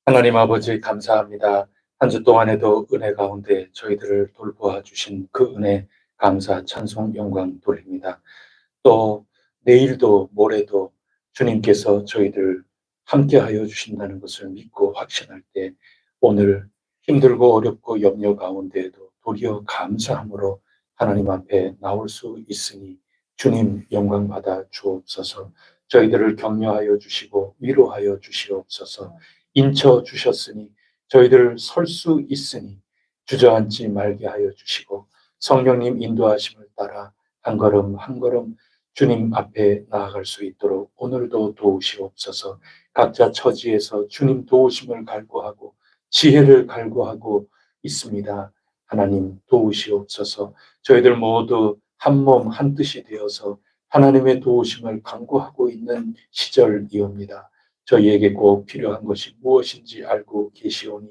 하나님 아버지 감사합니다. 한 주 동안에도 은혜 가운데 저희들을 돌보아 주신 그 은혜 감사 찬송 영광 돌립니다. 또 내일도 모레도 주님께서 저희들 함께하여 주신다는 것을 믿고 확신할 때 오늘 힘들고 어렵고 염려 가운데에도 도리어 감사함으로 하나님 앞에 나올 수 있으니 주님 영광 받아 주옵소서. 저희들을 격려하여 주시고 위로하여 주시옵소서. 인쳐 주셨으니 저희들 설 수 있으니 주저앉지 말게 하여 주시고 성령님 인도하심을 따라 한 걸음 한 걸음 주님 앞에 나아갈 수 있도록 오늘도 도우시옵소서. 각자 처지에서 주님 도우심을 갈구하고 지혜를 갈구하고 있습니다. 하나님 도우시옵소서. 저희들 모두 한 몸 한 뜻이 되어서 하나님의 도우심을 간구하고 있는 시절이옵니다. 저희에게 꼭 필요한 것이 무엇인지 알고 계시오니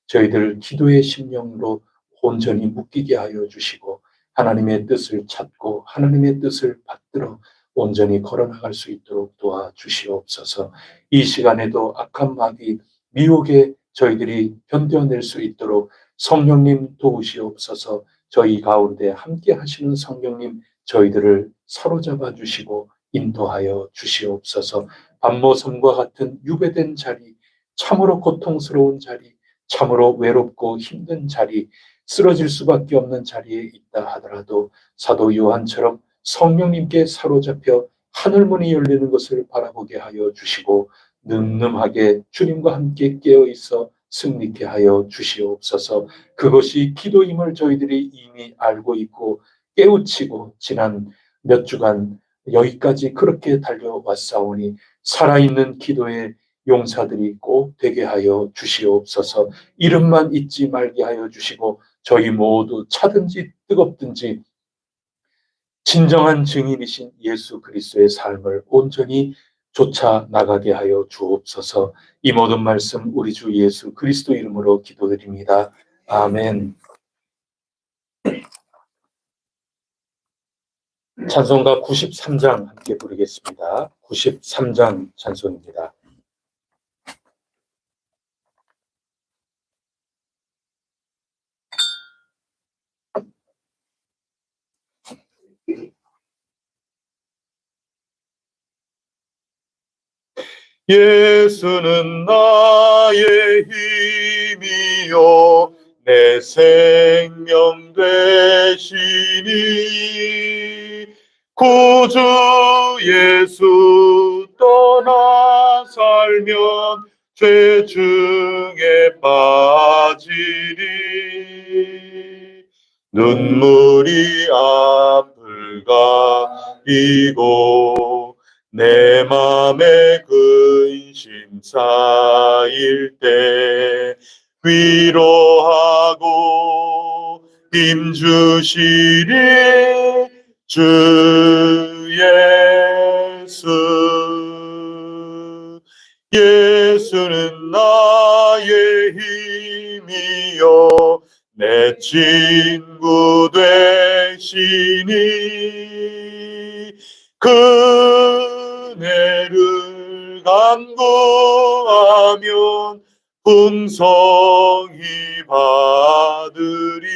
저희들 기도의 심령으로 온전히 묶이게 하여 주시고 하나님의 뜻을 찾고 하나님의 뜻을 받들어 온전히 걸어나갈 수 있도록 도와주시옵소서. 이 시간에도 악한 마귀 미혹에 저희들이 견뎌낼 수 있도록 성령님 도우시옵소서. 저희 가운데 함께 하시는 성령님 저희들을 사로잡아 주시고 인도하여 주시옵소서. 밤모섬과 같은 유배된 자리, 참으로 고통스러운 자리, 참으로 외롭고 힘든 자리, 쓰러질 수밖에 없는 자리에 있다 하더라도 사도 요한처럼 성령님께 사로잡혀 하늘문이 열리는 것을 바라보게 하여 주시고 늠름하게 주님과 함께 깨어 있어 승리케 하여 주시옵소서. 그것이 기도임을 저희들이 이미 알고 있고 깨우치고 지난 몇 주간 여기까지 그렇게 달려왔사오니 살아있는 기도의 용사들이 꼭 되게 하여 주시옵소서. 이름만 잊지 말게 하여 주시고 저희 모두 차든지 뜨겁든지 진정한 증인이신 예수 그리스도의 삶을 온전히 쫓아 나가게 하여 주옵소서. 이 모든 말씀 우리 주 예수 그리스도 이름으로 기도드립니다. 아멘. 찬송가 93장 함께 부르겠습니다. 93장 찬송입니다. 예수는 나의 힘이요 내 생명 되시니 구주 예수 떠나 살면 죄 중에 빠지리 눈물이 앞을 가리고 내 맘에 근심 쌓일 때 위로하고 힘주시리 주 예수. 예수는 나의 힘이요 내 친구 되시니 그네를 간구하면 풍성히 받으리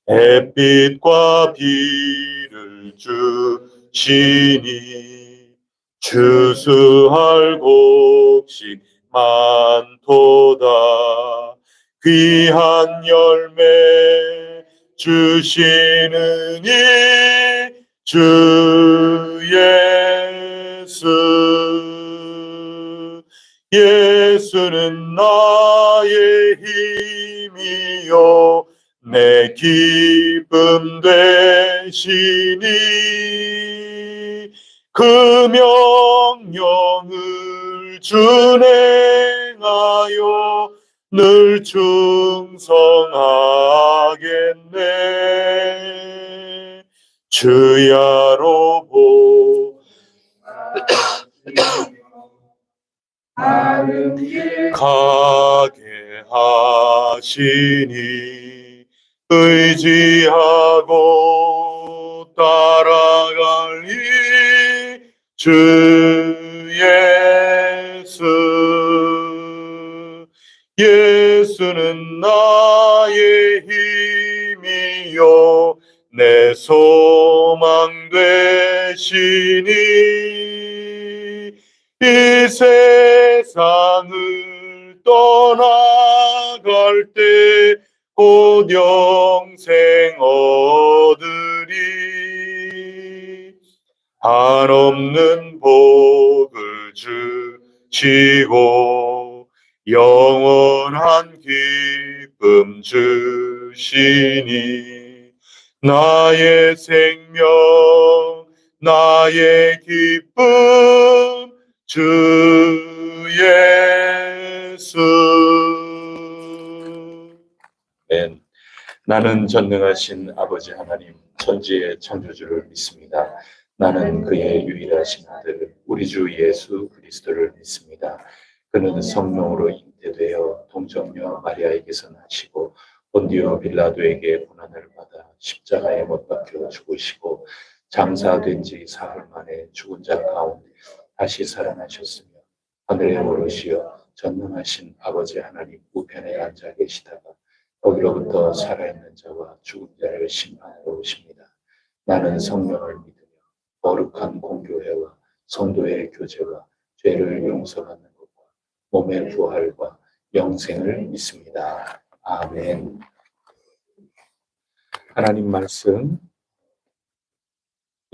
햇빛과 비를 주시니 추수할 곡식 많도다 귀한 열매 주시는 이 주 예수. 예수는 나의 힘이요 내 기쁨 되시니 그 명령을 준행하여 늘 충성하겠네. 주야로 가게 하시니 의지하고 따라갈 이 주 예수. 예수는 나의 힘이요 내 소망 되시니 이 세상을 떠나갈 때 곧 영생 얻으리 한없는 복을 주시고 영원한 기쁨 주시니 나의 생명 나의 기쁨 주 예수. 아멘. 나는 전능하신 아버지 하나님 천지의 창조주를 믿습니다. 나는 그의 유일하신 아들 우리 주 예수 그리스도를 믿습니다. 그는 성령으로 잉태되어 동정녀 마리아에게서 나시고 본디오 빌라도에게 고난을 받아 십자가에 못 박혀 죽으시고 장사된 지 사흘 만에 죽은 자 가운데 다시 살아나셨으며 하늘에 오르시어 전능하신 아버지 하나님 우편에 앉아 계시다가 거기로부터 살아있는 자와 죽은 자를 심판하러 오십니다. 나는 성령을 믿으며 거룩한 공교회와 성도의 교제와 죄를 용서받는 것과 몸의 부활과 영생을 믿습니다. 아멘. 하나님 말씀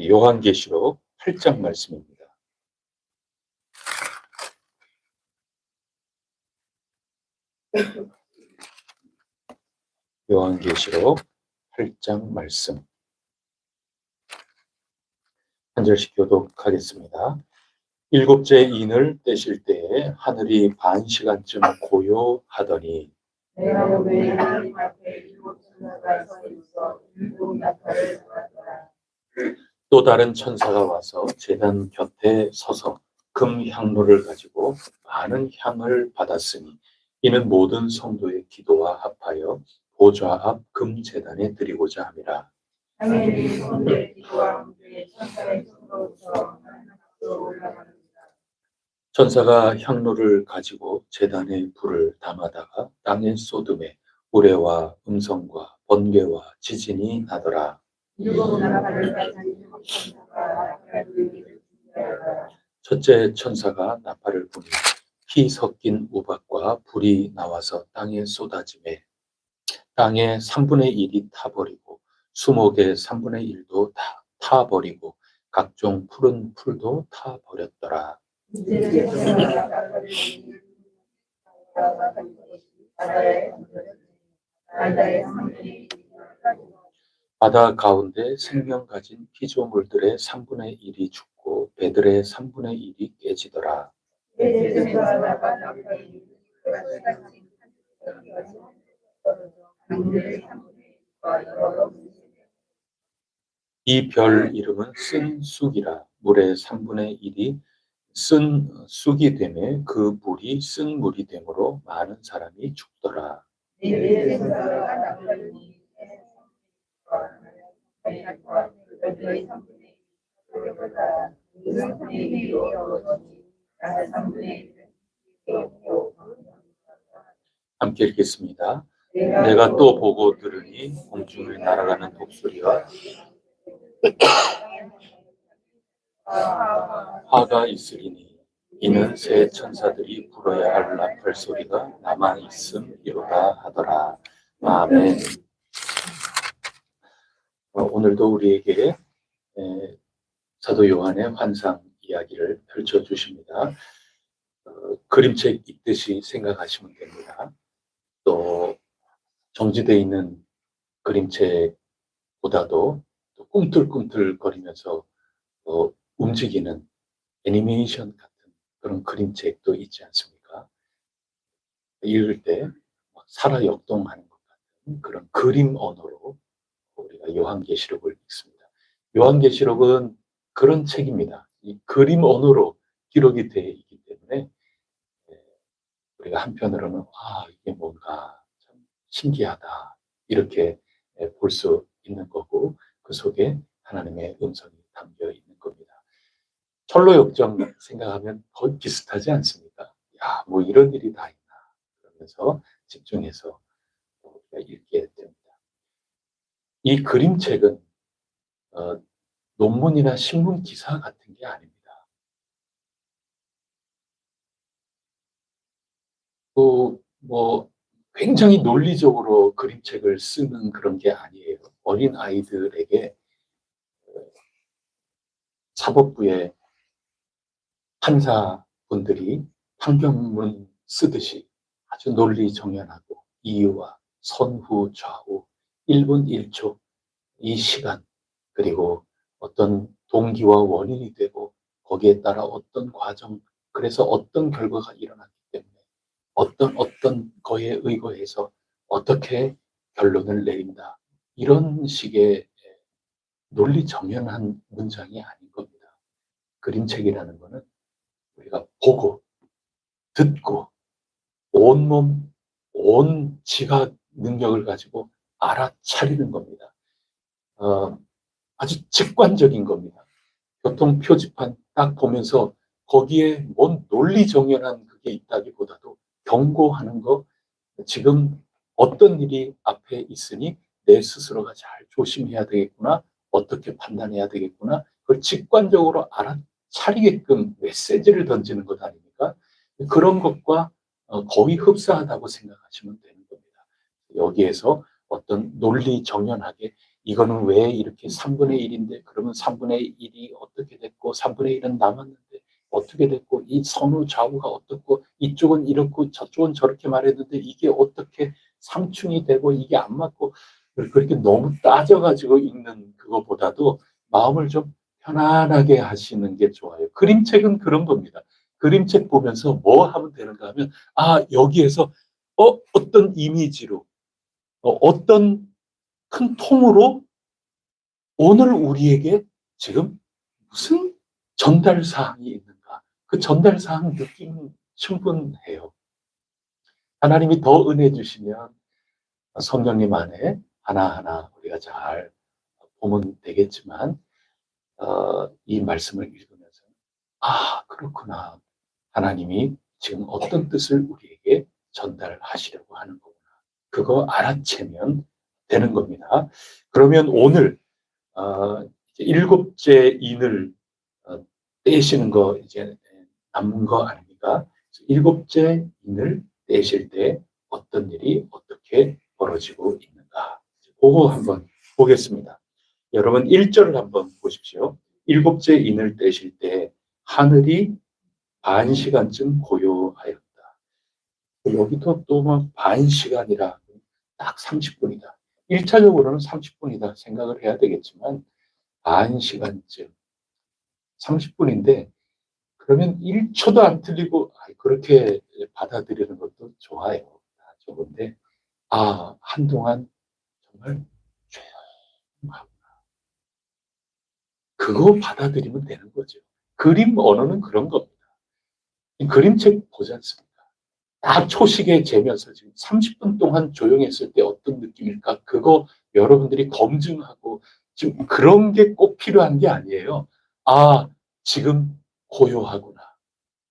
요한계시록 8장 말씀입니다. 요한계시록 8장 말씀 한 절씩 교독하겠습니다. 일곱째 인을 떼실 때에 하늘이 반 시간쯤 고요하더니 내가 왜 하나님 앞에 일곱 천사가 서 있어 일곱 나팔을 불었더라. 또 다른 천사가 와서 제단 곁에 서서 금 향로를 가지고 많은 향을 받았으니 이는 모든 성도의 기도와 합하여 보좌 앞 금 제단에 드리고자 함이라. 당연히 성도의 기도와 함께 천사의 손으로부터 하나님께로 올라갑니다. 천사가 향로를 가지고 제단에 불을 담아다가 땅에 쏟음에 우레와 음성과 번개와 지진이 나더라. 일곱 나라를 가진 일곱 천사가 나팔을 불기를 준비하여 첫째 천사가 나팔을 부니 피 섞인 우박과 불이 나와서 땅에 쏟아지매 땅의 3분의 1이 타버리고 수목의 3분의 1도 다 타버리고 각종 푸른 풀도 타버렸더라. 이제 천사가 나팔을 불기를 바다에 바다의 상들이 바다 가운데 생명 가진 피조물들의 3분의 1이 죽고 배들의 3분의 1이 깨지더라. 이제 천사가 나팔을 불기를 강들의 상들이 여러 이 별 이름은 쓴 쑥이라. 물의 3분의 1이 쓴 쑥이 되매 그 물이 쓴 물이 되므로 많은 사람이 죽더라. 이제 천사가 나팔을 불기를 별들의 상들이 함께 읽겠습니다. 내가 또 보고 들으니 공중을 날아가는 독수리와 화가 있으리니 이는 새 천사들이 불어야 할 나팔 소리가 남아 있음이로다 하더라. 아멘. 오늘도 우리에게 사도 요한의 환상 이야기를 펼쳐주십니다. 그림책 읽듯이 생각하시면 됩니다. 또 정지되어 있는 그림책보다도 또 꿈틀꿈틀거리면서 움직이는 애니메이션 같은 그런 그림책도 있지 않습니까? 읽을 때 살아 역동하는 것 같은 그런 그림 언어로 우리가 요한계시록을 읽습니다. 요한계시록은 그런 책입니다. 이 그림 언어로 기록이 되어 있기 때문에 우리가 한편으로는 이게 뭔가 참 신기하다 이렇게 볼 수 있는 거고 그 속에 하나님의 음성이 담겨 있는 겁니다. 철로 역정 생각하면 거의 비슷하지 않습니까? 야, 뭐 이런 일이 다 있나 그러면서 집중해서 우리가 읽게 됩니다. 이 그림책은 논문이나 신문 기사 같은 게 아닙니다. 뭐 굉장히 논리적으로 그림책을 쓰는 그런 게 아니에요. 어린 아이들에게 사법부의 판사분들이 판결문 쓰듯이 아주 논리 정연하고 이유와 선후 좌우 1분 1초 이 시간 그리고 어떤 동기와 원인이 되고 거기에 따라 어떤 과정 그래서 어떤 결과가 일어났기 때문에 어떤 거에 의거해서 어떻게 결론을 내린다 이런 식의 논리 정연한 문장이 아닌 겁니다. 그림책이라는 거는 우리가 보고 듣고 온몸 온 지각 능력을 가지고 알아차리는 겁니다. 아주 직관적인 겁니다. 교통 표지판 딱 보면서 거기에 뭔 논리 정연한 그게 있다기보다도 경고하는 거 지금 어떤 일이 앞에 있으니 내 스스로가 잘 조심해야 되겠구나 어떻게 판단해야 되겠구나 그걸 직관적으로 알아차리게끔 메시지를 던지는 것 아닙니까? 그런 것과 거의 흡사하다고 생각하시면 되는 겁니다. 여기에서 어떤 논리 정연하게 이거는 왜 이렇게 3분의 1인데 그러면 3분의 1이 어떻게 됐고 3분의 1은 남았는데 어떻게 됐고 이 선후 좌우가 어떻고 이쪽은 이렇고 저쪽은 저렇게 말했는데 이게 어떻게 상충이 되고 이게 안 맞고 그렇게 너무 따져가지고 읽는 그거보다도 마음을 좀 편안하게 하시는 게 좋아요. 그림책은 그런 겁니다. 그림책 보면서 뭐 하면 되는가 하면 여기에서 어떤 이미지로 어떤 큰 통으로 오늘 우리에게 지금 무슨 전달 사항이 있는가? 그 전달 사항 느낌 충분해요. 하나님이 더 은혜 주시면 성령님 안에 하나하나 우리가 잘 보면 되겠지만 이 말씀을 읽으면서 그렇구나. 하나님이 지금 어떤 뜻을 우리에게 전달하시려고 하는 거구나. 그거 알아채면 되는 겁니다. 그러면 오늘 일곱째 인을 떼시는 거 이제 남은 거 아닙니까? 일곱째 인을 떼실 때 어떤 일이 어떻게 벌어지고 있는가? 그거 한번 보겠습니다. 여러분 1절을 한번 보십시오. 일곱째 인을 떼실 때 하늘이 반 시간쯤 고요하였다. 여기도 또 막 반 시간이라 딱 30분이다. 1차적으로는 30분이다 생각을 해야 되겠지만 반 시간쯤 30분인데 그러면 1초도 안 틀리고 그렇게 받아들이는 것도 좋아요. 좋은데 한동안 정말 조용하고 그거 받아들이면 되는 거죠. 그림 언어는 그런 겁니다. 그림책 보지 않습니까? 딱 초식에 재면서 지금 30분 동안 조용했을 때 어떤 느낌일까? 그거 여러분들이 검증하고 지금 그런 게 꼭 필요한 게 아니에요. 지금 고요하구나.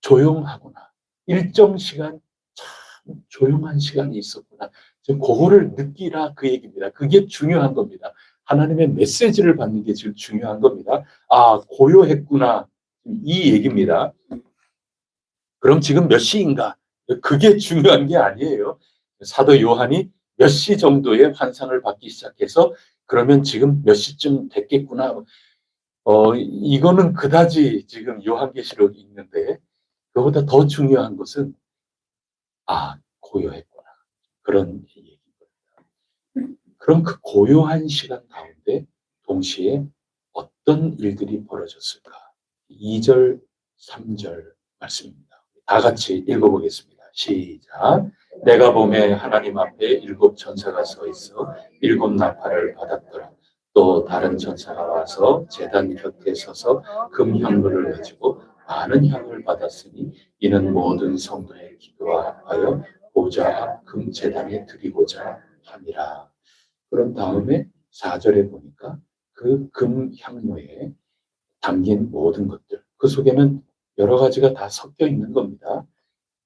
조용하구나. 일정 시간 참 조용한 시간이 있었구나. 지금 그거를 느끼라 그 얘기입니다. 그게 중요한 겁니다. 하나님의 메시지를 받는 게 지금 중요한 겁니다. 고요했구나. 이 얘기입니다. 그럼 지금 몇 시인가? 그게 중요한 게 아니에요. 사도 요한이 몇 시 정도의 환상을 받기 시작해서 그러면 지금 몇 시쯤 됐겠구나. 이거는 그다지 지금 요한계시록이 있는데 그보다 더 중요한 것은 고요했구나. 그런 얘기입니다. 그럼 그 고요한 시간 가운데 동시에 어떤 일들이 벌어졌을까? 2절, 3절 말씀입니다. 다 같이 읽어보겠습니다. 시작. 내가 보매 하나님 앞에 7 천사가 서 있어 7 나팔을 받았더라. 또 다른 천사가 와서 제단 곁에 서서 금향로를 가지고 많은 향을 받았으니 이는 모든 성도의 기도하여 보좌 앞 금제단에 드리고자 함이라. 그런 다음에 4절에 보니까 그 금향로에 담긴 모든 것들, 그 속에는 여러 가지가 다 섞여 있는 겁니다.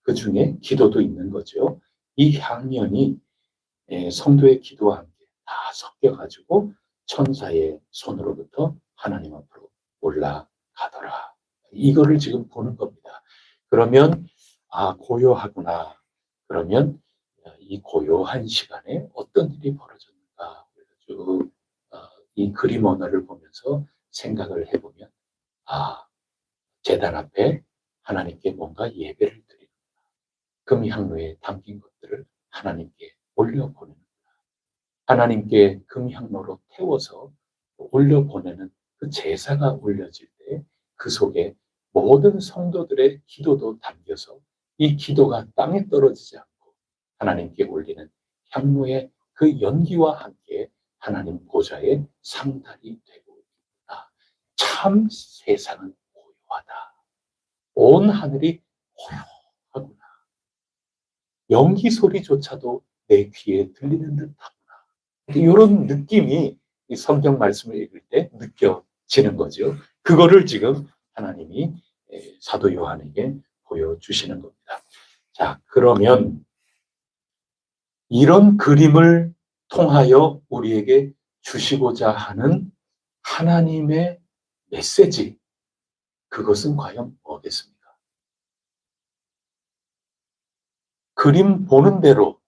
그 중에 기도도 있는 거죠. 이 향연이 성도의 기도와 함께 다 섞여가지고 천사의 손으로부터 하나님 앞으로 올라가더라. 이거를 지금 보는 겁니다. 그러면 고요하구나. 그러면 이 고요한 시간에 어떤 일이 벌어졌는가. 쭉 이 그림 언어를 보면서 생각을 해보면 제단 앞에 하나님께 뭔가 예배를 드리는 금향로에 담긴 것들을 하나님께 올려보내는 하나님께 금향로로 태워서 올려보내는 그 제사가 올려질 때 그 속에 모든 성도들의 기도도 담겨서 이 기도가 땅에 떨어지지 않고 하나님께 올리는 향로의 그 연기와 함께 하나님 보좌의 상달이 되고 있다. 참 세상은 고요하다. 온 하늘이 고요하구나. 연기 소리조차도 내 귀에 들리는 듯하구나. 이런 느낌이 이 성경 말씀을 읽을 때 느껴지는 거죠. 그거를 지금 하나님이 사도 요한에게 보여주시는 겁니다. 자, 그러면 이런 그림을 통하여 우리에게 주시고자 하는 하나님의 메시지, 그것은 과연 뭐겠습니까? 그림 보는 대로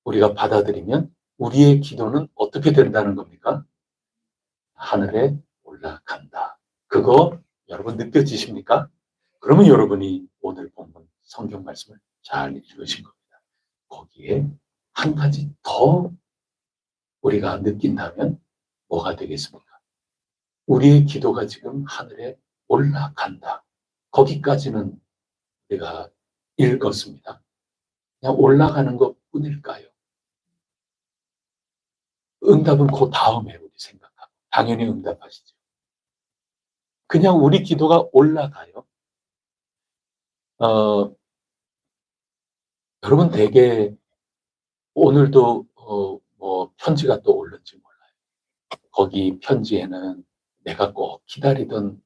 우리가 받아들이면 우리의 기도는 어떻게 된다는 겁니까? 하늘에 올라간다. 그거 여러분 느껴지십니까? 그러면 여러분이 오늘 본문 성경 말씀을 잘 읽으신 겁니다. 거기에 한 가지 더 우리가 느낀다면 뭐가 되겠습니까? 우리의 기도가 지금 하늘에 올라간다. 거기까지는 우리가 읽었습니다. 그냥 올라가는 것 뿐일까요? 응답은 그 다음에 우리 생각하고 당연히 응답하시죠. 그냥 우리 기도가 올라가요. 여러분 되게 오늘도 뭐 편지가 또 올는지 몰라요. 거기 편지에는 내가 꼭 기다리던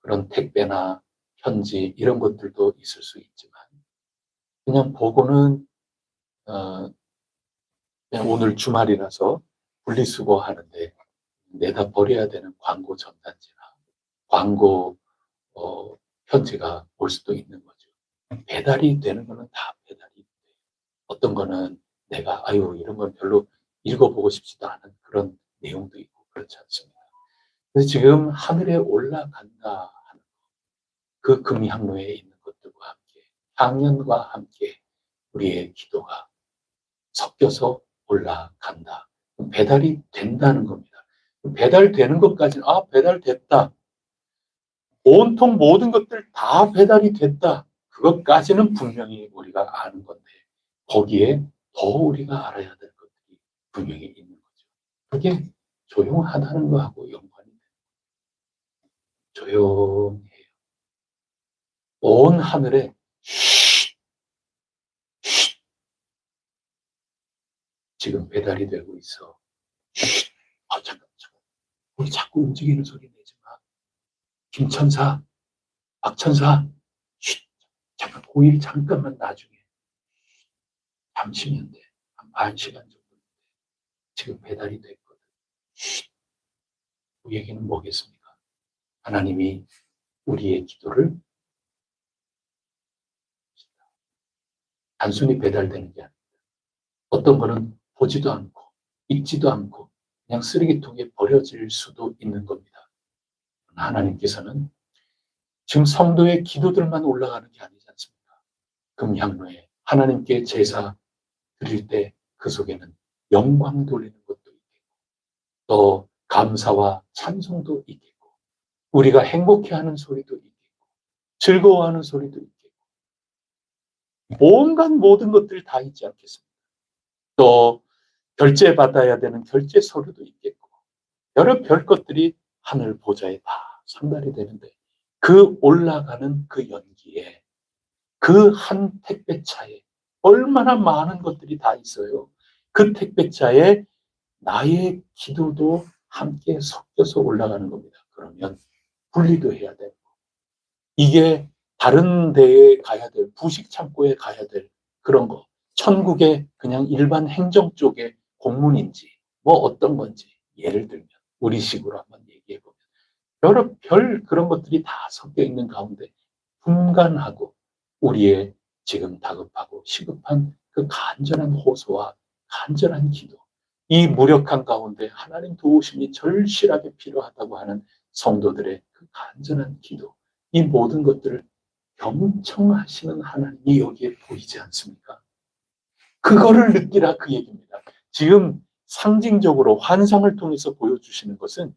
그런 택배나 편지 이런 것들도 있을 수 있지만 그냥 보고는 그냥 오늘 주말이라서 분리수거하는데 내다 버려야 되는 광고 전단지나 광고 편지가 올 수도 있는 거죠. 배달이 되는 거는 다 배달이 돼요. 어떤 거는 내가 이런 건 별로 읽어보고 싶지도 않은 그런 내용도 있고 그렇지 않습니다. 그래서 지금 하늘에 올라간다 하는 그 금향로에 있는 것들과 함께 향연과 함께 우리의 기도가 섞여서 올라간다. 배달이 된다는 겁니다. 배달되는 것까지는 배달됐다. 온통 모든 것들 다 배달이 됐다. 그것까지는 분명히 우리가 아는 건데 거기에 더 우리가 알아야 될 것들이 분명히 있는 거죠. 그게 조용하다는 거하고 연관이 돼요. 조용해요. 온 하늘에 지금 배달이 되고 있어. 잠깐. 우리 자꾸 움직이는 소리 내지 마. 김천사, 박천사, 잠깐, 고일 잠깐만 나중에. 잠시면 돼. 한 반 시간 정도. 지금 배달이 됐거든. 그 얘기는 뭐겠습니까? 하나님이 우리의 기도를 단순히 배달되는 게 아니라 어떤 거는 보지도 않고 읽지도 않고 그냥 쓰레기통에 버려질 수도 있는 겁니다. 하나님께서는 지금 성도의 기도들만 올라가는 게 아니지 않습니까? 금향로에 하나님께 제사 드릴 때 그 속에는 영광 돌리는 것도 있겠고 또 감사와 찬송도 있겠고 우리가 행복해하는 소리도 있겠고 즐거워하는 소리도 있겠고 온갖 모든 것들이 다 있지 않겠습니까? 또 결제받아야 되는 결제 서류도 있겠고 여러 별 것들이 하늘 보좌에 다 상달이 되는데 그 올라가는 그 연기에 그 한 택배차에 얼마나 많은 것들이 다 있어요. 그 택배차에 나의 기도도 함께 섞여서 올라가는 겁니다. 그러면 분리도 해야 되고 이게 다른 데에 가야 될 부식 창고에 가야 될 그런 거 천국의 그냥 일반 행정 쪽의 공문인지 뭐 어떤 건지 예를 들면 우리식으로 한번 얘기해 보면 여러 별 그런 것들이 다 섞여 있는 가운데 분간하고 우리의 지금 다급하고 시급한 그 간절한 호소와 간절한 기도 이 무력한 가운데 하나님 도우심이 절실하게 필요하다고 하는 성도들의 그 간절한 기도 이 모든 것들을 경청하시는 하나님이 여기에 보이지 않습니까? 그거를 느끼라 그 얘기입니다. 지금 상징적으로 환상을 통해서 보여주시는 것은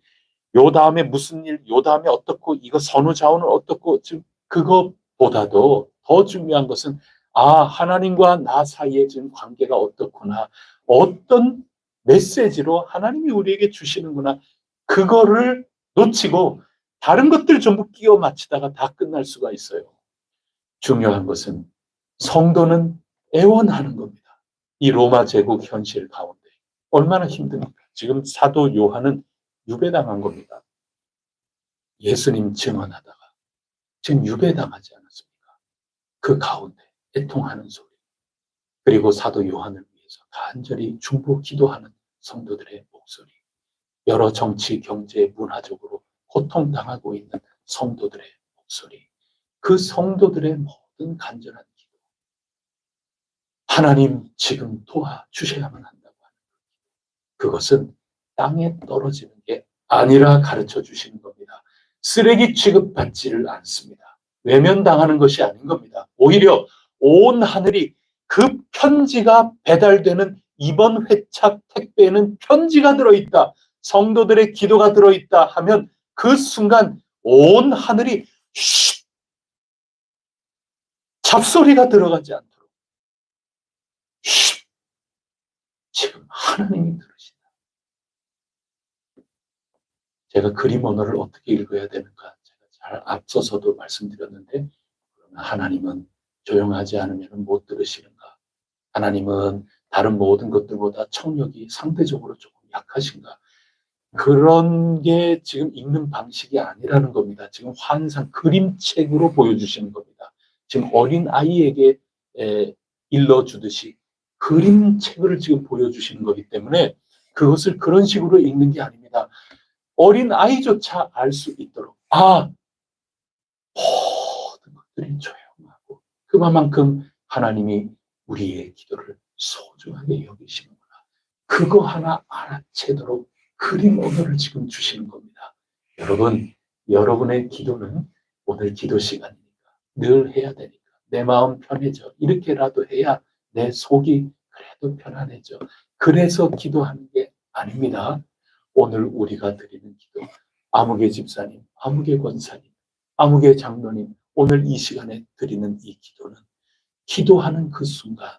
요 다음에 무슨 일, 요 다음에 어떻고 이거 선후자원은 어떻고 지금 그것보다도 더 중요한 것은 하나님과 나 사이에 지금 관계가 어떻구나 어떤 메시지로 하나님이 우리에게 주시는구나 그거를 놓치고 다른 것들 전부 끼워 맞추다가 다 끝날 수가 있어요. 중요한 것은 성도는 애원하는 겁니다. 이 로마 제국 현실 가운데 얼마나 힘듭니까? 지금 사도 요한은 유배당한 겁니다. 예수님 증언하다가 지금 유배당하지 않았습니까? 그 가운데 애통하는 소리 그리고 사도 요한을 위해서 간절히 중보 기도하는 성도들의 목소리 여러 정치, 경제, 문화적으로 고통당하고 있는 성도들의 목소리 그 성도들의 모든 간절한 기도 하나님 지금 도와주셔야만 한다고 하는 그것은 땅에 떨어지는 게 아니라 가르쳐 주시는 겁니다. 쓰레기 취급받지를 않습니다. 외면당하는 것이 아닌 겁니다. 오히려 온 하늘이 그 편지가 배달되는 이번 회차 택배에는 편지가 들어있다. 성도들의 기도가 들어있다 하면 그 순간 온 하늘이 잡소리가 들어가지 않도록 지금 하나님이 들으신다. 제가 그림 언어를 어떻게 읽어야 되는가 제가 앞서서도 말씀드렸는데 하나님은 조용하지 않으면 못 들으시는가? 하나님은 다른 모든 것들보다 청력이 상대적으로 조금 약하신가? 그런 게 지금 읽는 방식이 아니라는 겁니다. 지금 환상, 그림책으로 보여주시는 겁니다. 지금 어린 아이에게 일러주듯이 그림책을 지금 보여주시는 거기 때문에 그것을 그런 식으로 읽는 게 아닙니다. 어린 아이조차 알 수 있도록 모든 것들이 조용하고 그만큼 하나님이 우리의 기도를 소중하게 여기시는구나. 그거 하나 알아채도록 그림 언어를 지금 주시는 겁니다. 여러분, 여러분의 기도는 오늘 기도 시간이니까 늘 해야 되니까 내 마음 편해져. 이렇게라도 해야 내 속이 그래도 편안해져. 그래서 기도하는 게 아닙니다. 오늘 우리가 드리는 기도, 아무개 집사님, 아무개 권사님, 아무개 장로님, 오늘 이 시간에 드리는 이 기도는 기도하는 그 순간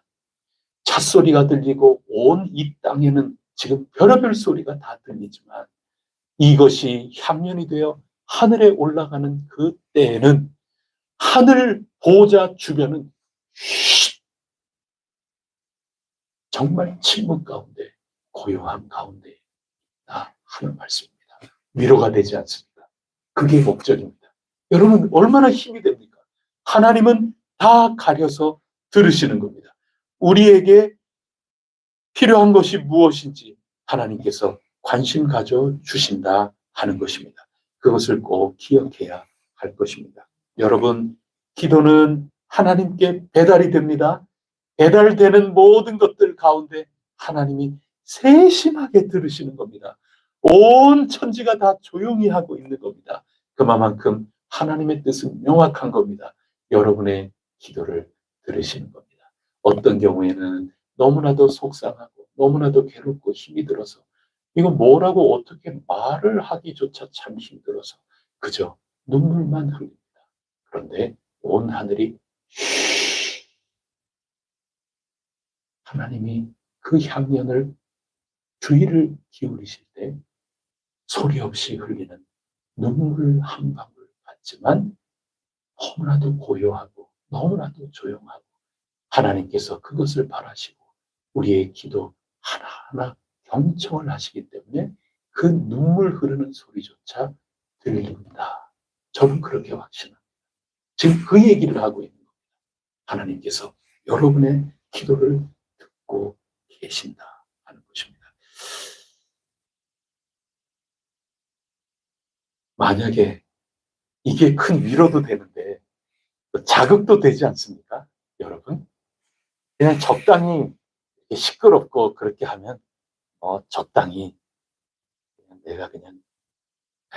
찻소리가 들리고 온 이 땅에는 지금 별의별 소리가 다 들리지만 이것이 향연이 되어 하늘에 올라가는 그 때에는 하늘 보좌 주변은 정말 침묵 가운데 고요함 가운데 있다 하는 말씀입니다. 위로가 되지 않습니까? 그게 목적입니다. 여러분 얼마나 힘이 됩니까? 하나님은 다 가려서 들으시는 겁니다. 우리에게 필요한 것이 무엇인지 하나님께서 관심 가져 주신다 하는 것입니다. 그것을 꼭 기억해야 할 것입니다. 여러분, 기도는 하나님께 배달이 됩니다. 배달되는 모든 것들 가운데 하나님이 세심하게 들으시는 겁니다. 온 천지가 다 조용히 하고 있는 겁니다. 그만큼 하나님의 뜻은 명확한 겁니다. 여러분의 기도를 들으시는 겁니다. 어떤 경우에는 너무나도 속상하고 너무나도 괴롭고 힘이 들어서 이거 뭐라고 어떻게 말을 하기조차 참 힘들어서 그저 눈물만 흘립니다. 그런데 온 하늘이 하나님이 그 향연을 주의를 기울이실 때 소리 없이 흘리는 눈물 한 방울 같지만 너무나도 고요하고 너무나도 조용하고 하나님께서 그것을 바라시고 우리의 기도 하나하나 경청을 하시기 때문에 그 눈물 흐르는 소리조차 들린다. 저는 그렇게 확신합니다. 지금 그 얘기를 하고 있는 겁니다. 하나님께서 여러분의 기도를 듣고 계신다 하는 것입니다. 만약에 이게 큰 위로도 되는데 자극도 되지 않습니까? 여러분? 그냥 적당히 시끄럽고 그렇게 하면 적당히 그냥 내가 그냥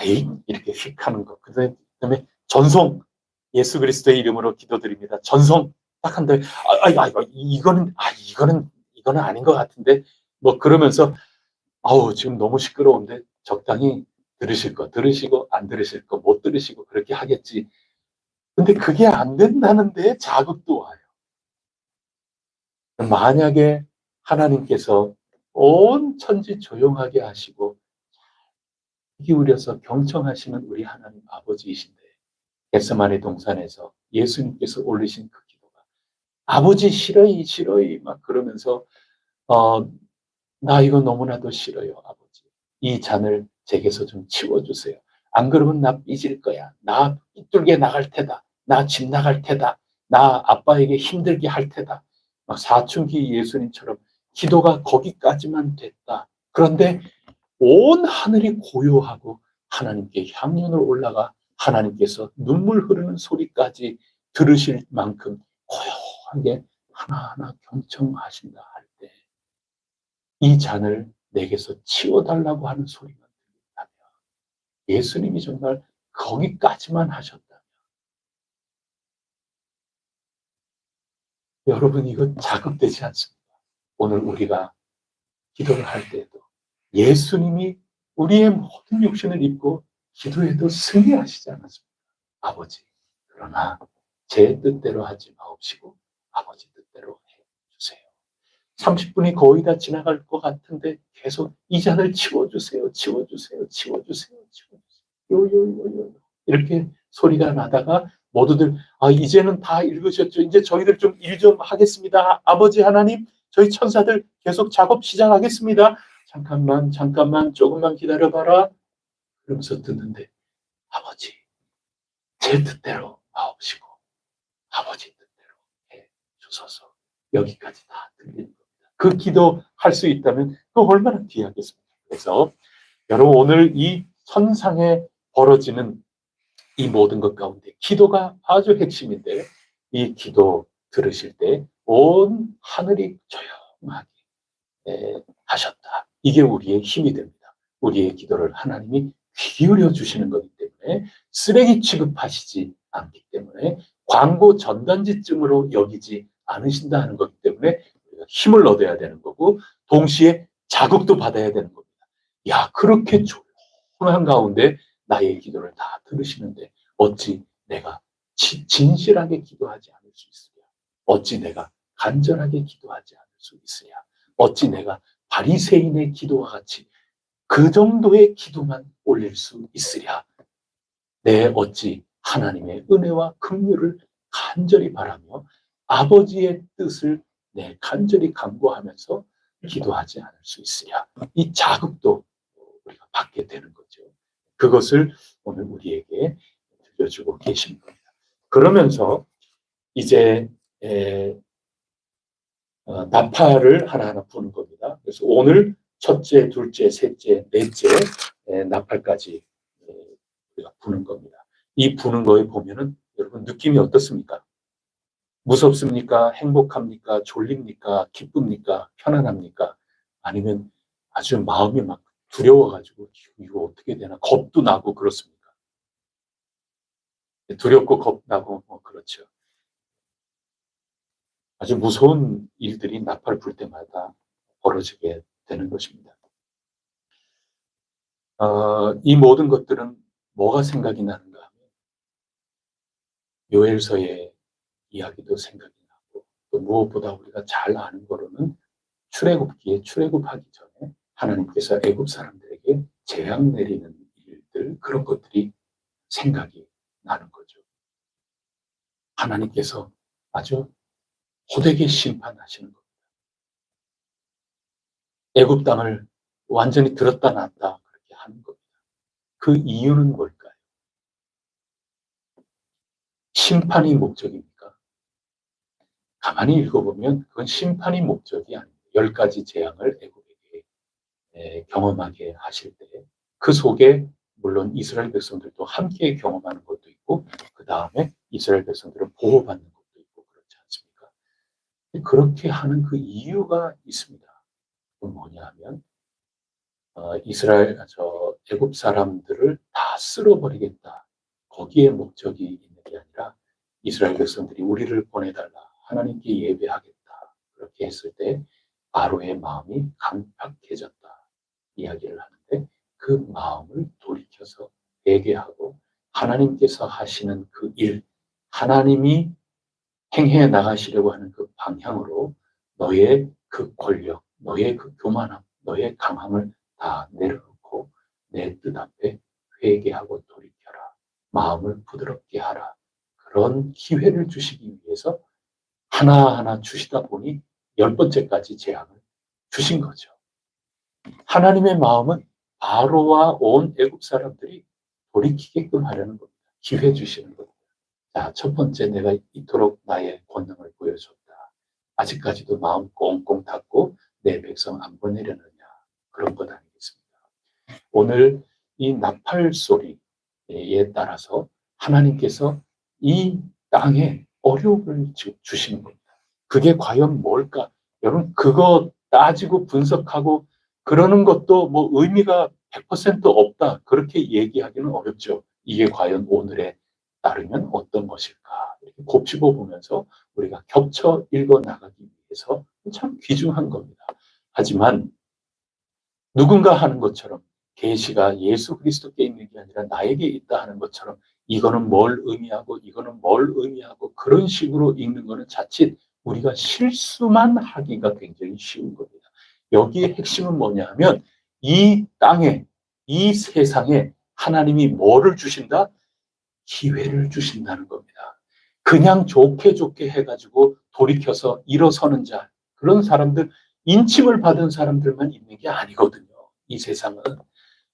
에이 이렇게 휙 하는 거. 그다음에 전송 예수 그리스도의 이름으로 기도드립니다. 전송 딱 한다. 이거는 아닌 것 같은데 뭐 그러면서 지금 너무 시끄러운데 적당히 들으실 거 들으시고 안 들으실 거 못 들으시고 그렇게 하겠지. 근데 그게 안 된다는데 자극도 와요. 만약에 하나님께서 온 천지 조용하게 하시고 기울여서 경청하시는 우리 하나님 아버지이신데 겟세마네 동산에서 예수님께서 올리신 그 기도가 아버지 싫어요 막 그러면서 나 이거 너무나도 싫어요 아버지 이 잔을 제게서 좀 치워주세요. 안 그러면 나 삐질 거야. 나 삐뚤게 나갈 테다. 나 집 나갈 테다. 나 아빠에게 힘들게 할 테다. 막 사춘기 예수님처럼 기도가 거기까지만 됐다. 그런데 온 하늘이 고요하고 하나님께 향연을 올라가 하나님께서 눈물 흐르는 소리까지 들으실 만큼 고요하게 하나하나 경청하신다 할 때 이 잔을 내게서 치워달라고 하는 소리만 들린다면 예수님이 정말 거기까지만 하셨다면 여러분 이거 자극되지 않습니까? 오늘 우리가 기도를 할 때에도 예수님이 우리의 모든 육신을 입고 기도에도 승리하시지 않았습니까? 아버지, 그러나 제 뜻대로 하지 마옵시고 아버지 뜻대로 해주세요. 30분이 거의 다 지나갈 것 같은데 계속 이 잔을 치워주세요. 치워주세요. 치워주세요. 치워주세요. 요요요요. 이렇게 소리가 나다가 모두들 이제는 다 읽으셨죠? 이제 저희들 좀 일 좀 하겠습니다. 아버지 하나님, 저희 천사들 계속 작업 시작하겠습니다. 잠깐만 조금만 기다려봐라. 그러면서 듣는데 아버지 제 뜻대로 마옵시고 아버지 뜻대로 해 주소서. 여기까지 다 들리는 겁니다. 그 기도 할 수 있다면 그 얼마나 귀하겠습니까? 그래서 여러분 오늘 이 천상에 벌어지는 이 모든 것 가운데 기도가 아주 핵심인데 이 기도 들으실 때 온 하늘이 조용하게 하셨다. 이게 우리의 힘이 됩니다. 우리의 기도를 하나님이 귀 기울여 주시는 거기 때문에 쓰레기 취급하시지 않기 때문에 광고 전단지쯤으로 여기지 않으신다는 거기 때문에 우리가 힘을 얻어야 되는 거고 동시에 자극도 받아야 되는 겁니다. 야, 그렇게 조용한 가운데 나의 기도를 다 들으시는데 어찌 내가 진실하게 기도하지 않을 수 있으랴? 어찌 내가 간절하게 기도하지 않을 수 있으랴? 어찌 내가 바리새인의 기도와 같이 그 정도의 기도만 올릴 수 있으랴? 내 어찌 하나님의 은혜와 긍휼을 간절히 바라며 아버지의 뜻을 내 간절히 간구하면서 기도하지 않을 수 있으랴? 이 자극도 우리가 받게 되는 거죠. 그것을 오늘 우리에게 들려주고 계신 겁니다. 그러면서 이제 나팔을 하나하나 부는 겁니다. 그래서 오늘 첫째, 둘째, 셋째, 넷째 나팔까지 우리가 부는 겁니다. 이 부는 거에 보면은 여러분 느낌이 어떻습니까? 무섭습니까? 행복합니까? 졸립니까? 기쁩니까? 편안합니까? 아니면 아주 마음이 막 두려워가지고 이거 어떻게 되나 겁도 나고 그렇습니까? 두렵고 겁나고 그렇죠. 아주 무서운 일들이 나팔 불 때마다 벌어지게 되는 것입니다. 이 모든 것들은 뭐가 생각이 나는가 하면 요엘서의 이야기도 생각이 나고 또 무엇보다 우리가 잘 아는 거로는 출애굽기에 출애굽하기 전에 하나님께서 애굽 사람들에게 재앙 내리는 일들 그런 것들이 생각이 나는 거죠. 하나님께서 아주 호되게 심판하시는 겁니다. 애굽 땅을 완전히 들었다 놨다 그렇게 하는 겁니다. 그 이유는 뭘까요? 심판이 목적입니까? 가만히 읽어보면 그건 심판이 목적이 아닙니다. 10가지 재앙을 애굽에게 경험하게 하실 때 그 속에 물론 이스라엘 백성들도 함께 경험하는 것도 있고 그 다음에 이스라엘 백성들은 보호받는 것도 있고 그렇지 않습니까? 그렇게 하는 그 이유가 있습니다. 그건 뭐냐 하면 애굽 사람들을 다 쓸어버리겠다. 거기에 목적이 있는 게 아니라 이스라엘 백성들이 우리를 보내달라. 하나님께 예배하겠다. 그렇게 했을 때 바로의 마음이 강팍해졌다. 이야기를 하는데 그 마음을 돌이켜서 회개하고 하나님께서 하시는 그 일, 하나님이 행해 나가시려고 하는 그 방향으로 너의 그 권력, 너의 그 교만함, 너의 강함을 다 내려놓고 내 뜻 앞에 회개하고 돌이켜라. 마음을 부드럽게 하라. 그런 기회를 주시기 위해서 하나하나 주시다 보니 10번째까지 재앙을 주신 거죠. 하나님의 마음은 바로와 온 애굽 사람들이 돌이키게끔 하려는 겁니다. 기회 주시는 겁니다. 자, 첫 번째 내가 이토록 나의 권능을 보여줬다. 아직까지도 마음 꽁꽁 닫고 내 백성 안 보내려느냐. 그런 것 아니겠습니까? 오늘 이 나팔 소리에 따라서 하나님께서 이 땅에 어려움을 주시는 겁니다. 그게 과연 뭘까? 여러분 그거 따지고 분석하고 그러는 것도 뭐 의미가 100% 없다. 그렇게 얘기하기는 어렵죠. 이게 과연 오늘에 따르면 어떤 것일까? 이렇게 곱씹어 보면서 우리가 겹쳐 읽어 나가기 위해서 참 귀중한 겁니다. 하지만 누군가 하는 것처럼 계시가 예수 그리스도께 있는 게 아니라 나에게 있다 하는 것처럼 이거는 뭘 의미하고 이거는 뭘 의미하고 그런 식으로 읽는 거는 자칫 우리가 실수만 하기가 굉장히 쉬운 겁니다. 여기에 핵심은 뭐냐 하면 이 땅에 이 세상에 하나님이 뭐를 주신다? 기회를 주신다는 겁니다. 그냥 좋게 좋게 해가지고 돌이켜서 일어서는 자, 그런 사람들, 인침을 받은 사람들만 있는 게 아니거든요. 이 세상은.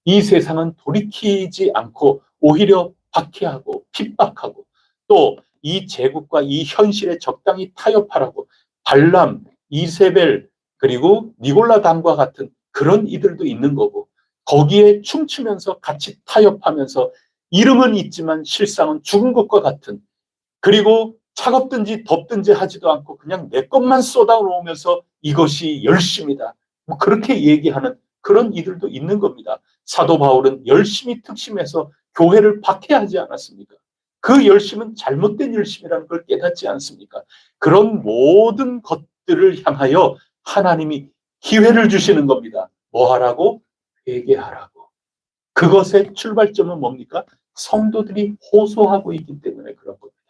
이 세상은 돌이키지 않고 오히려 박해하고 핍박하고 또 이 제국과 이 현실에 적당히 타협하라고 발람, 이세벨 그리고 니골라담과 같은 그런 이들도 있는 거고 거기에 춤추면서 같이 타협하면서 이름은 있지만 실상은 죽은 것과 같은 그리고 차갑든지 덥든지 하지도 않고 그냥 내 것만 쏟아놓으면서 이것이 열심이다. 뭐 그렇게 얘기하는 그런 이들도 있는 겁니다. 사도 바울은 열심히 특심해서 교회를 박해하지 않았습니까? 그 열심은 잘못된 열심이라는 걸 깨닫지 않습니까? 그런 모든 것들을 향하여 하나님이 기회를 주시는 겁니다. 뭐 하라고? 회개하라고. 그것의 출발점은 뭡니까? 성도들이 호소하고 있기 때문에 그런 겁니다.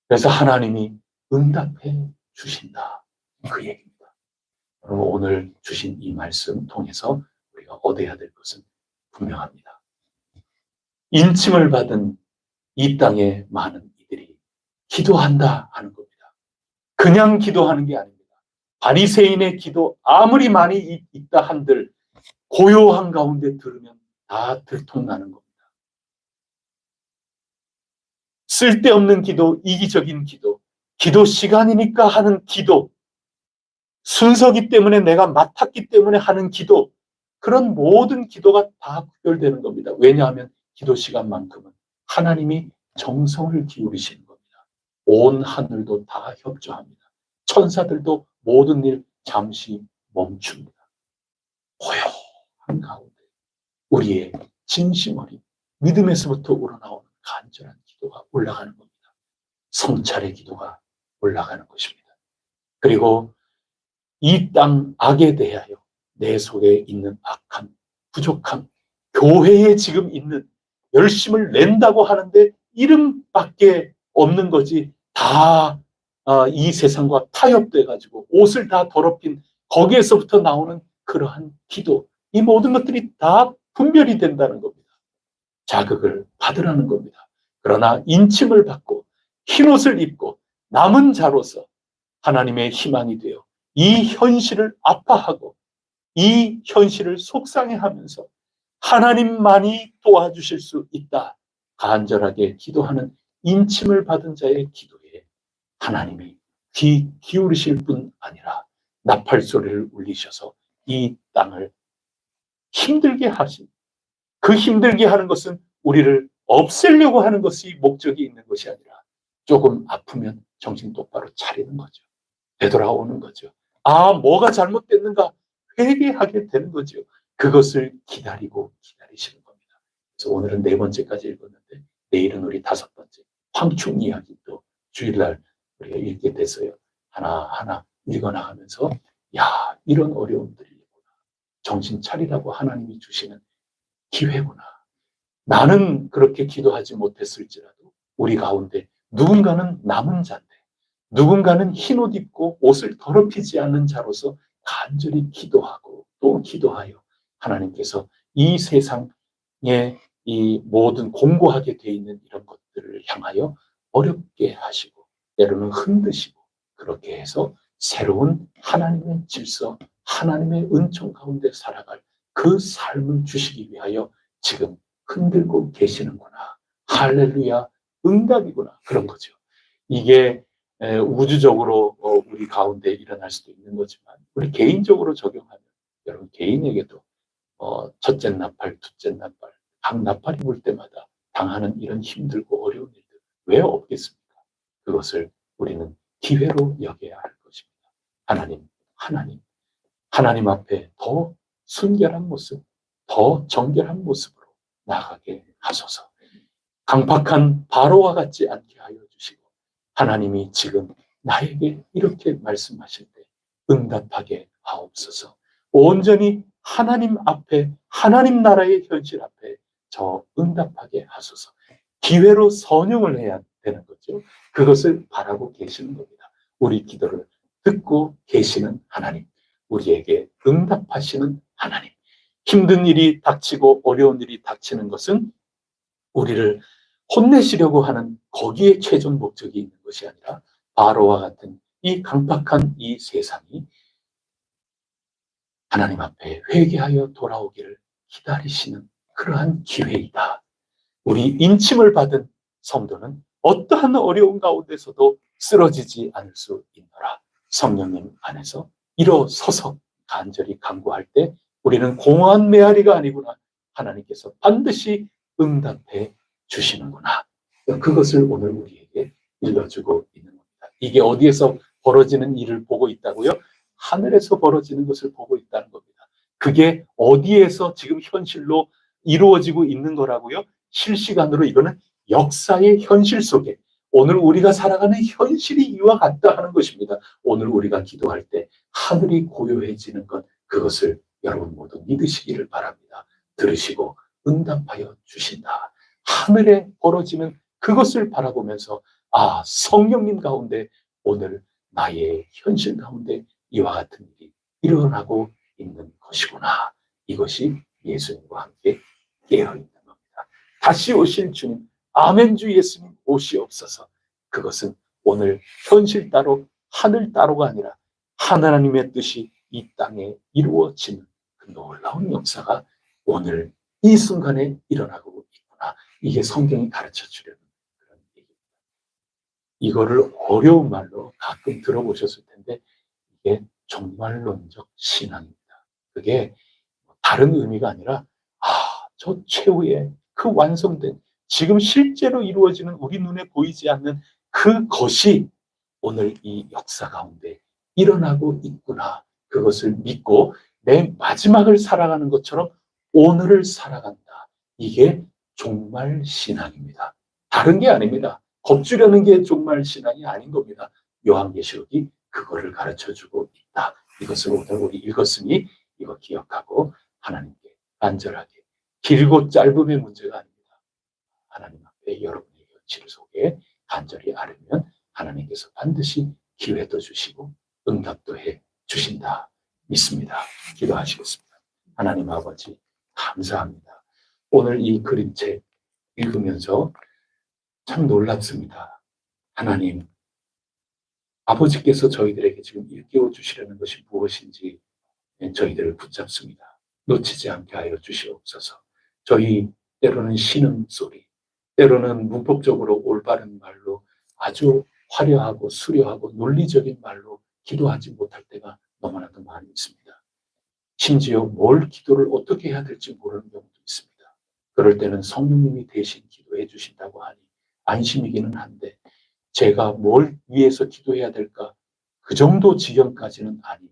그래서 하나님이 응답해 주신다. 그 얘기입니다. 여러분 오늘 주신 이 말씀 통해서 우리가 얻어야 될 것은 분명합니다. 인침을 받은 이 땅의 많은 이들이 기도한다 하는 겁니다. 그냥 기도하는 게 아닙니다. 바리새인의 기도 아무리 많이 있다 한들 고요한 가운데 들으면 다 들통나는 겁니다. 쓸데없는 기도, 이기적인 기도, 기도 시간이니까 하는 기도, 순서기 때문에 내가 맡았기 때문에 하는 기도, 그런 모든 기도가 다 구별되는 겁니다. 왜냐하면 기도 시간만큼은 하나님이 정성을 기울이시는 겁니다. 온 하늘도 다 협조합니다. 천사들도 모든 일 잠시 멈춥니다. 고요한 가운데 우리의 진심 어린 믿음에서부터 우러나오는 간절한 기도가 올라가는 겁니다. 성찰의 기도가 올라가는 것입니다. 그리고 이 땅 악에 대하여 내 속에 있는 악함, 부족함, 교회에 지금 있는 열심을 낸다고 하는데 이름밖에 없는 거지 다 이 세상과 타협돼 가지고 옷을 다 더럽힌 거기에서부터 나오는 그러한 기도, 이 모든 것들이 다 분별이 된다는 겁니다. 자극을 받으라는 겁니다. 그러나 인침을 받고 흰옷을 입고 남은 자로서 하나님의 희망이 되어 이 현실을 아파하고 이 현실을 속상해하면서 하나님만이 도와주실 수 있다. 간절하게 기도하는 인침을 받은 자의 기도에 하나님이 귀 기울이실 뿐 아니라 나팔 소리를 울리셔서 이 땅을 힘들게 하신 그 힘들게 하는 것은 우리를 없애려고 하는 것이 목적이 있는 것이 아니라 조금 아프면 정신 똑바로 차리는 거죠. 되돌아오는 거죠. 아, 뭐가 잘못됐는가 회개하게 되는 거죠. 그것을 기다리고 기다리시는 겁니다. 그래서 오늘은 4번째까지 읽었는데 내일은 우리 5번째 황충 이야기 또 주일날 우리가 읽게 됐어요. 하나하나 읽어나가면서 야, 이런 어려움들이 있구나. 정신 차리라고 하나님이 주시는 기회구나. 나는 그렇게 기도하지 못했을지라도 우리 가운데 누군가는 남은 자인데 누군가는 흰옷 입고 옷을 더럽히지 않는 자로서 간절히 기도하고 또 기도하여 하나님께서 이 세상에 이 모든 공고하게 되어 있는 이런 것들을 향하여 어렵게 하시고 때로는 흔드시고 그렇게 해서 새로운 하나님의 질서, 하나님의 은총 가운데 살아갈 그 삶을 주시기 위하여 지금 흔들고 계시는구나. 할렐루야, 응답이구나. 그런 거죠. 이게 우주적으로 우리 가운데 일어날 수도 있는 거지만 우리 개인적으로 적용하면 여러분 개인에게도 첫째 나팔, 둘째 나팔, 각 나팔이 불 때마다 당하는 이런 힘들고 어려운 일들 왜 없겠습니까? 그것을 우리는 기회로 여겨야 할 것입니다. 하나님 앞에 더 순결한 모습, 더 정결한 모습으로 나아가게 하소서. 강팍한 바로와 같지 않게 하여 주시고 하나님이 지금 나에게 이렇게 말씀하실 때 응답하게 하옵소서. 온전히 하나님 앞에 하나님 나라의 현실 앞에 저 응답하게 하소서. 기회로 선용을 해야 되는 거죠. 그것을 바라고 계시는 겁니다. 우리 기도를 듣고 계시는 하나님, 우리에게 응답하시는 하나님. 힘든 일이 닥치고 어려운 일이 닥치는 것은 우리를 혼내시려고 하는 거기에 최종 목적이 있는 것이 아니라 바로와 같은 이 강팍한 이 세상이 하나님 앞에 회개하여 돌아오기를 기다리시는 그러한 기회이다. 우리 인침을 받은 성도는 어떠한 어려운 가운데서도 쓰러지지 않을 수 있노라. 성령님 안에서 일어서서 간절히 간구할 때 우리는 공허한 메아리가 아니구나. 하나님께서 반드시 응답해 주시는구나. 그것을 오늘 우리에게 일러주고 있는 겁니다. 이게 어디에서 벌어지는 일을 보고 있다고요? 하늘에서 벌어지는 것을 보고 있다는 겁니다. 그게 어디에서 지금 현실로 이루어지고 있는 거라고요? 실시간으로 이거는 역사의 현실 속에 오늘 우리가 살아가는 현실이 이와 같다 하는 것입니다. 오늘 우리가 기도할 때 하늘이 고요해지는 것, 그것을 여러분 모두 믿으시기를 바랍니다. 들으시고 응답하여 주신다. 하늘에 벌어지는 그것을 바라보면서 성령님 가운데 오늘 나의 현실 가운데 이와 같은 일이 일어나고 있는 것이구나. 이것이 예수님과 함께 깨어있는 겁니다. 다시 오실 주님, 아멘 주 예수님 오시옵소서. 그것은 오늘 현실 따로 하늘 따로가 아니라 하나님의 뜻이 이 땅에 이루어지는 그 놀라운 역사가 오늘 이 순간에 일어나고 있구나. 이게 성경이 가르쳐 주려는 그런 얘기입니다. 이거를 어려운 말로 가끔 들어보셨을 텐데 이게 종말론적 신앙입니다. 그게 다른 의미가 아니라 저 최후의 그 완성된 지금 실제로 이루어지는 우리 눈에 보이지 않는 그것이 오늘 이 역사 가운데 일어나고 있구나. 그것을 믿고 내 마지막을 살아가는 것처럼 오늘을 살아간다. 이게 종말 신앙입니다. 다른 게 아닙니다. 겁주려는 게 종말 신앙이 아닌 겁니다. 요한계시록이 그거를 가르쳐주고 있다. 이것을 오늘 우리 읽었으니 이거 기억하고 하나님께 간절하게 길고 짧음의 문제가 아닙니다. 하나님 앞에 여러분의 현실 속에 간절히 아뢰면 하나님께서 반드시 기회도 주시고 응답도 해 주신다. 믿습니다. 기도하시겠습니다. 하나님 아버지 감사합니다. 오늘 이 그림책 읽으면서 참 놀랍습니다. 하나님 아버지께서 저희들에게 지금 일깨워 주시려는 것이 무엇인지 저희들을 붙잡습니다. 놓치지 않게 하여 주시옵소서. 저희 때로는 신음소리, 때로는 문법적으로 올바른 말로 아주 화려하고 수려하고 논리적인 말로 기도하지 못할 때가 너무나도 많이 있습니다. 심지어 뭘 기도를 어떻게 해야 될지 모르는 경우도 있습니다. 그럴 때는 성령님이 대신 기도해 주신다고 하니 안심이기는 한데 제가 뭘 위해서 기도해야 될까? 그 정도 지경까지는 아니니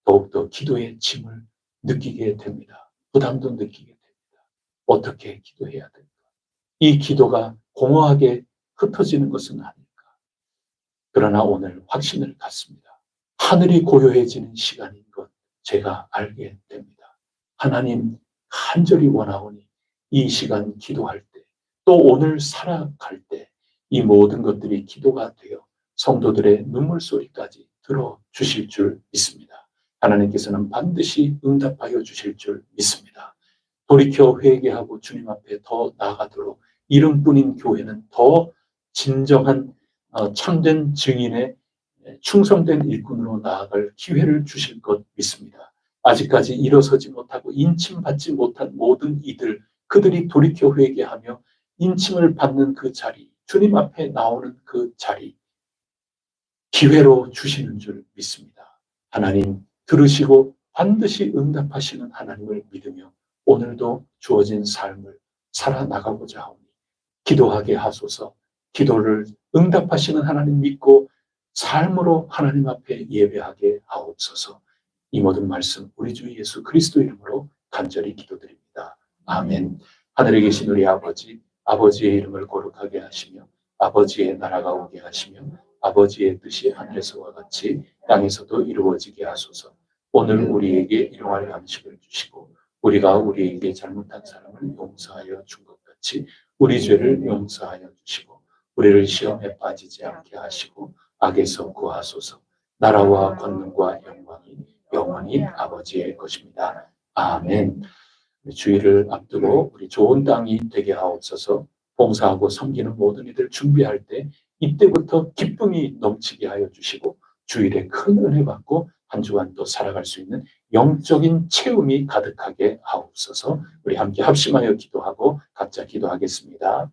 더욱더 기도의 짐을 느끼게 됩니다. 부담도 느끼게 됩니다. 어떻게 기도해야 될까? 이 기도가 공허하게 흩어지는 것은 아닐까? 그러나 오늘 확신을 갖습니다. 하늘이 고요해지는 시간인 것 제가 알게 됩니다. 하나님 간절히 원하오니 이 시간 기도할 때 또 오늘 살아갈 때 이 모든 것들이 기도가 되어 성도들의 눈물 소리까지 들어주실 줄 믿습니다. 하나님께서는 반드시 응답하여 주실 줄 믿습니다. 돌이켜 회개하고 주님 앞에 더 나아가도록 이름뿐인 교회는 더 진정한 참된 증인의 충성된 일꾼으로 나아갈 기회를 주실 것 믿습니다. 아직까지 일어서지 못하고 인침받지 못한 모든 이들, 그들이 돌이켜 회개하며 인침을 받는 그 자리, 주님 앞에 나오는 그 자리, 기회로 주시는 줄 믿습니다. 하나님 들으시고 반드시 응답하시는 하나님을 믿으며 오늘도 주어진 삶을 살아나가고자 하오니 기도하게 하소서. 기도를 응답하시는 하나님 믿고 삶으로 하나님 앞에 예배하게 하옵소서. 이 모든 말씀 우리 주 예수 그리스도 이름으로 간절히 기도드립니다. 아멘. 하늘에 계신 우리 아버지, 아버지의 이름을 거룩하게 하시며 아버지의 나라가 오게 하시며 아버지의 뜻이 하늘에서와 같이 땅에서도 이루어지게 하소서. 오늘 우리에게 일용할 양식을 주시고 우리가 우리에게 잘못한 사람을 용서하여 준 것 같이 우리 죄를 용서하여 주시고 우리를 시험에 빠지지 않게 하시고 악에서 구하소서. 나라와 권능과 영광이 영원히 아버지의 것입니다. 아멘. 주일을 앞두고 우리 좋은 땅이 되게 하옵소서. 봉사하고 섬기는 모든 이들 준비할 때 이때부터 기쁨이 넘치게 하여 주시고 주일에 큰 은혜 받고 한 주간 또 살아갈 수 있는 영적인 체험이 가득하게 하옵소서. 우리 함께 합심하여 기도하고 각자 기도하겠습니다.